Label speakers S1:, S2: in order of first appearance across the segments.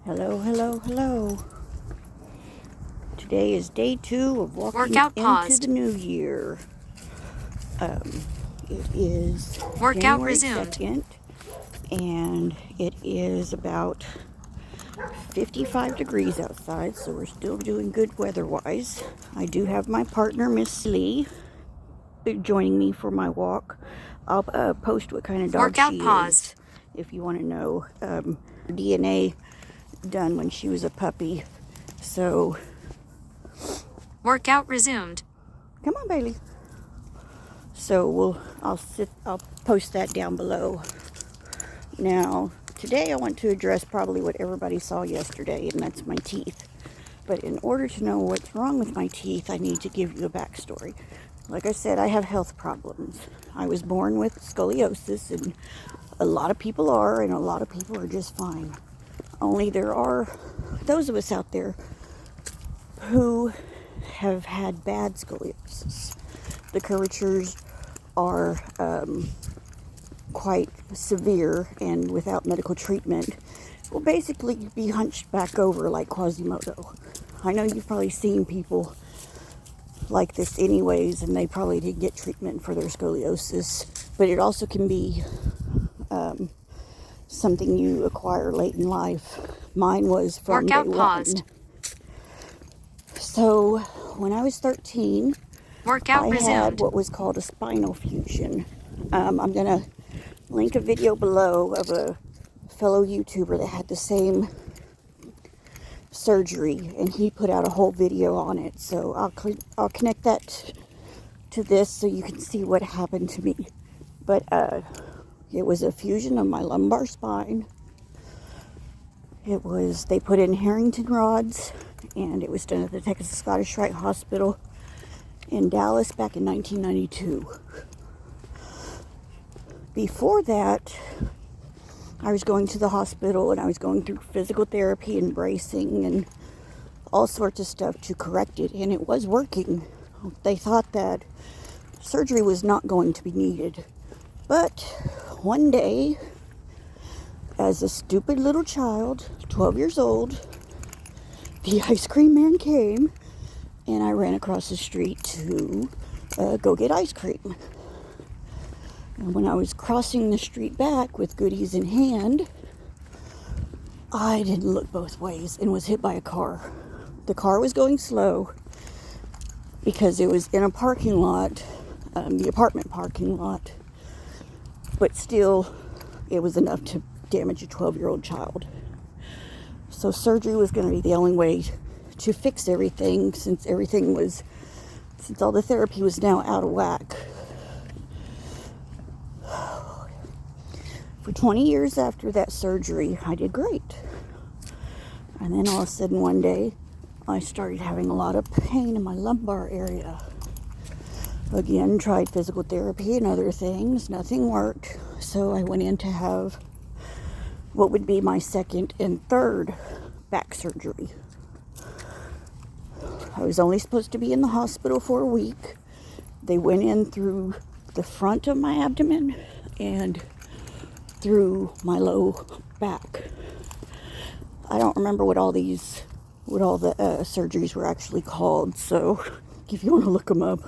S1: Hello, hello, hello. Today is day 2 of walking
S2: Workout
S1: into
S2: paused.
S1: the new year. It is
S2: Workout
S1: January
S2: resumed.
S1: 2nd, and it is about 55 degrees outside, so we're still doing good weather-wise. I do have my partner, Miss Lee, joining me for my walk. I'll post what kind of dog
S2: Workout
S1: she
S2: paused.
S1: is if you want to know. DNA done when she was a puppy, so
S2: Workout resumed.
S1: come on, Bailey. So I'll post that down below. Now, today I want to address probably what everybody saw yesterday, and that's my teeth. But in order to know what's wrong with my teeth, I need to give you a backstory. Like I said, I have health problems. I was born with scoliosis, and a lot of people are, and a lot of people are just fine. Only there are those of us out there who have had bad scoliosis. The curvatures are quite severe, and without medical treatment will basically be hunched back over like Quasimodo. I know you've probably seen people like this anyways, and they probably did get treatment for their scoliosis, but it also can be something you acquire late in life. Mine was from
S2: Workout
S1: day
S2: paused.
S1: 1. So when I was 13,
S2: Workout
S1: I had
S2: resumed.
S1: what was called a spinal fusion. I'm going to link a video below of a fellow YouTuber that had the same surgery, and he put out a whole video on it. So I'll connect that to this so you can see what happened to me. But it was a fusion of my lumbar spine. They put in Harrington rods, and it was done at the Texas Scottish Rite Hospital in Dallas back in 1992. Before that, I was going to the hospital, and I was going through physical therapy and bracing and all sorts of stuff to correct it, and it was working. They thought that surgery was not going to be needed. But one day, as a stupid little child, 12 years old, the ice cream man came, and I ran across the street to go get ice cream. And when I was crossing the street back with goodies in hand, I didn't look both ways and was hit by a car. The car was going slow because it was in a parking lot, the apartment parking lot, but still it was enough to damage a 12-year-old child. So surgery was going to be the only way to fix everything, since all the therapy was now out of whack. For 20 years after that surgery, I did great. And then all of a sudden one day, I started having a lot of pain in my lumbar area. Again, tried physical therapy and other things. Nothing worked. So I went in to have what would be my second and third back surgery. I was only supposed to be in the hospital for a week. They went in through the front of my abdomen and through my low back. I don't remember what all the surgeries were actually called, so if you want to look them up.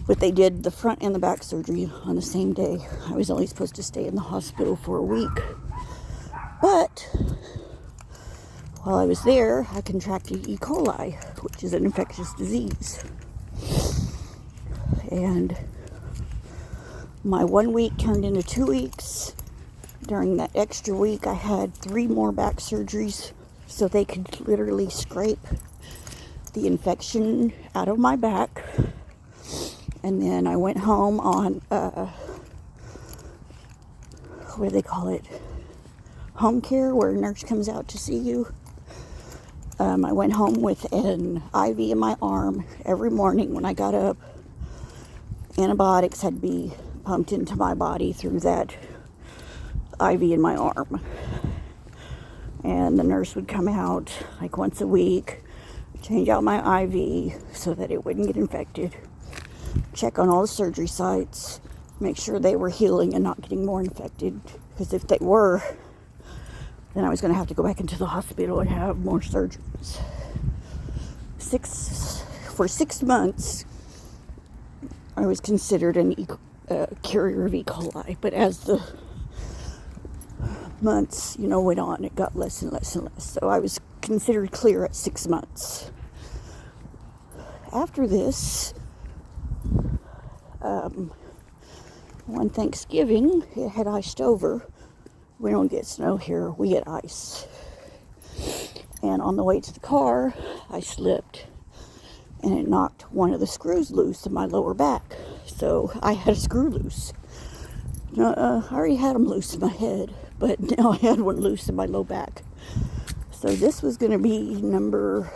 S1: But they did the front and the back surgery on the same day. I was only supposed to stay in the hospital for a week. But while I was there, I contracted E. coli, which is an infectious disease. And my 1 week turned into 2 weeks. During that extra week, I had 3 more back surgeries so they could literally scrape the infection out of my back. And then I went home on, what do they call it? Home care, where a nurse comes out to see you. I went home with an IV in my arm every morning when I got up. Antibiotics had to be pumped into my body through that IV in my arm. And the nurse would come out like once a week, change out my IV so that it wouldn't get infected, check on all the surgery sites, make sure they were healing and not getting more infected, because if they were, then I was going to have to go back into the hospital and have more surgeries. For 6 months, I was considered a carrier of E. coli, but as the months, went on, it got less and less and less. So I was considered clear at 6 months. After this, one Thanksgiving, it had iced over. We don't get snow here, we get ice. And on the way to the car, I slipped and it knocked one of the screws loose in my lower back. So I had a screw loose. I already had them loose in my head, but now I had one loose in my low back. So this was going to be number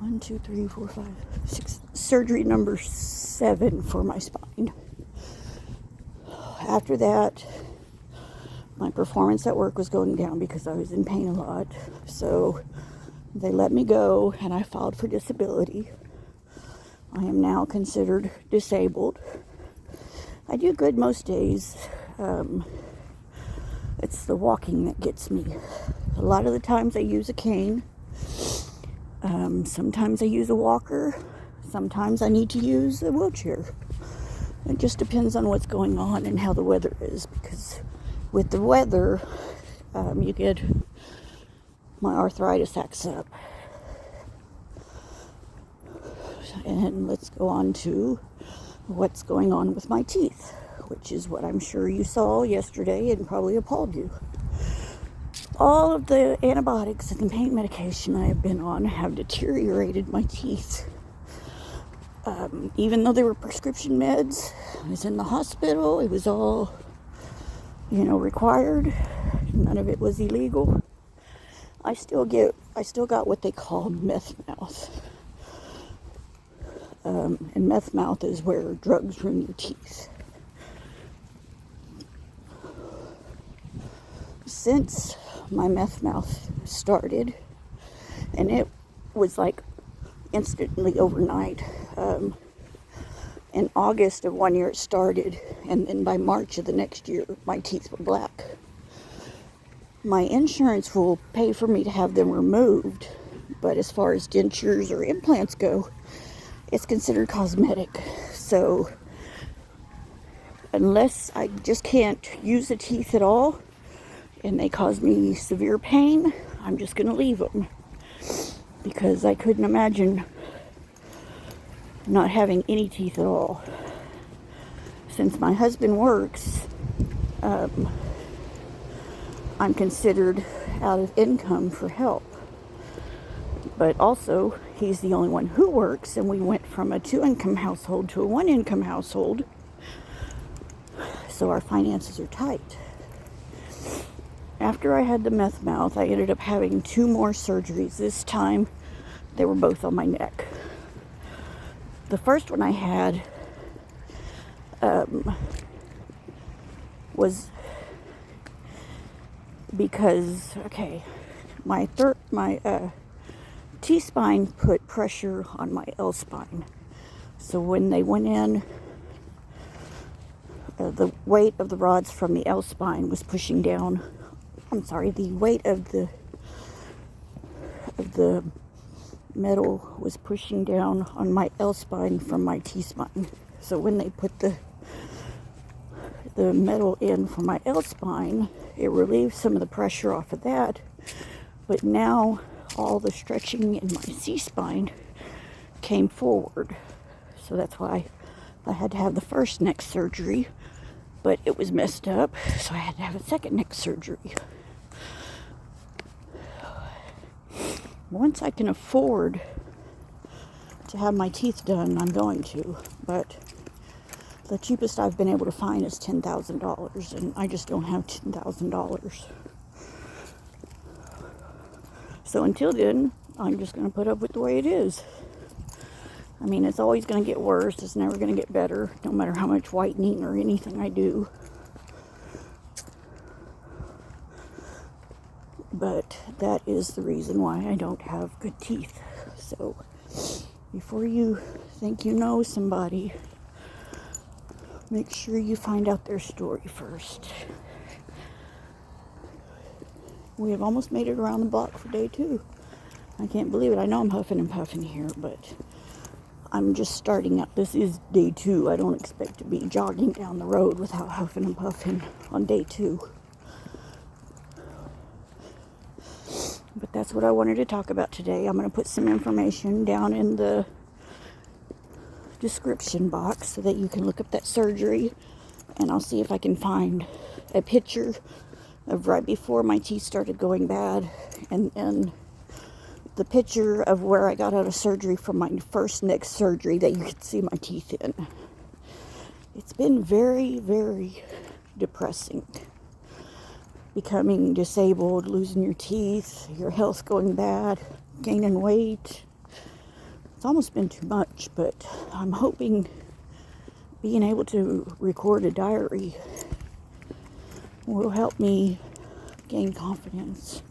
S1: 1, 2, 3, 4, 5, 6, surgery number 7 for my spine. After that, my performance at work was going down because I was in pain a lot. So they let me go and I filed for disability. I am now considered disabled. I do good most days. It's the walking that gets me. A lot of the times I use a cane. Sometimes I use a walker. Sometimes I need to use a wheelchair. It just depends on what's going on and how the weather is, because with the weather, you get my arthritis acts up. And let's go on to what's going on with my teeth, which is what I'm sure you saw yesterday and probably appalled you. All of the antibiotics and the pain medication I have been on have deteriorated my teeth. Even though they were prescription meds, I was in the hospital, it was all, required. None of it was illegal. I still got what they call meth mouth. And meth mouth is where drugs ruin your teeth. Since my meth mouth started, and it was like instantly overnight. In August of one year it started, and then by March of the next year my teeth were black. My insurance will pay for me to have them removed, but as far as dentures or implants go, it's considered cosmetic. So unless I just can't use the teeth at all and they cause me severe pain, I'm just going to leave them, because I couldn't imagine not having any teeth at all. Since my husband works, I'm considered out of income for help. But also, he's the only one who works, and we went from a 2-income household to a 1-income household. So our finances are tight. After I had the meth mouth, I ended up having 2 more surgeries. This time, they were both on my neck. The first one I had was because, my T-spine put pressure on my L-spine. So when they went in, the weight of the rods from the L-spine was pushing down. The weight of the metal was pushing down on my L-spine from my T-spine. So when they put the metal in for my L-spine, it relieved some of the pressure off of that. But now all the stretching in my C-spine came forward. So that's why I had to have the first neck surgery, but it was messed up, so I had to have a second neck surgery. Once I can afford to have my teeth done, I'm going to, but the cheapest I've been able to find is $10,000, and I just don't have $10,000. So until then, I'm just going to put up with the way it is. I mean, it's always going to get worse. It's never going to get better, no matter how much whitening or anything I do. But that is the reason why I don't have good teeth. So before you think you know somebody, make sure you find out their story first. We have almost made it around the block for day 2. I can't believe it. I know I'm huffing and puffing here, but I'm just starting out. This is day 2. I don't expect to be jogging down the road without huffing and puffing on day 2. But that's what I wanted to talk about today. I'm going to put some information down in the description box so that you can look up that surgery, and I'll see if I can find a picture of right before my teeth started going bad, and the picture of where I got out of surgery from my first neck surgery that you could see my teeth in. It's been very, very depressing. Becoming disabled, losing your teeth, your health going bad, gaining weight. It's almost been too much, but I'm hoping being able to record a diary will help me gain confidence.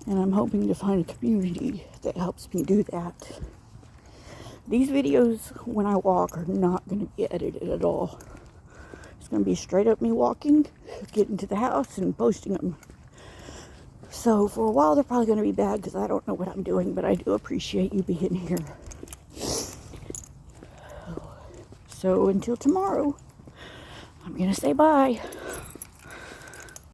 S1: And I'm hoping to find a community that helps me do that. These videos, when I walk, are not going to be edited at all. It's going to be straight up me walking, getting to the house, and posting them. So for a while, they're probably going to be bad because I don't know what I'm doing, but I do appreciate you being here. So until tomorrow, I'm going to say bye.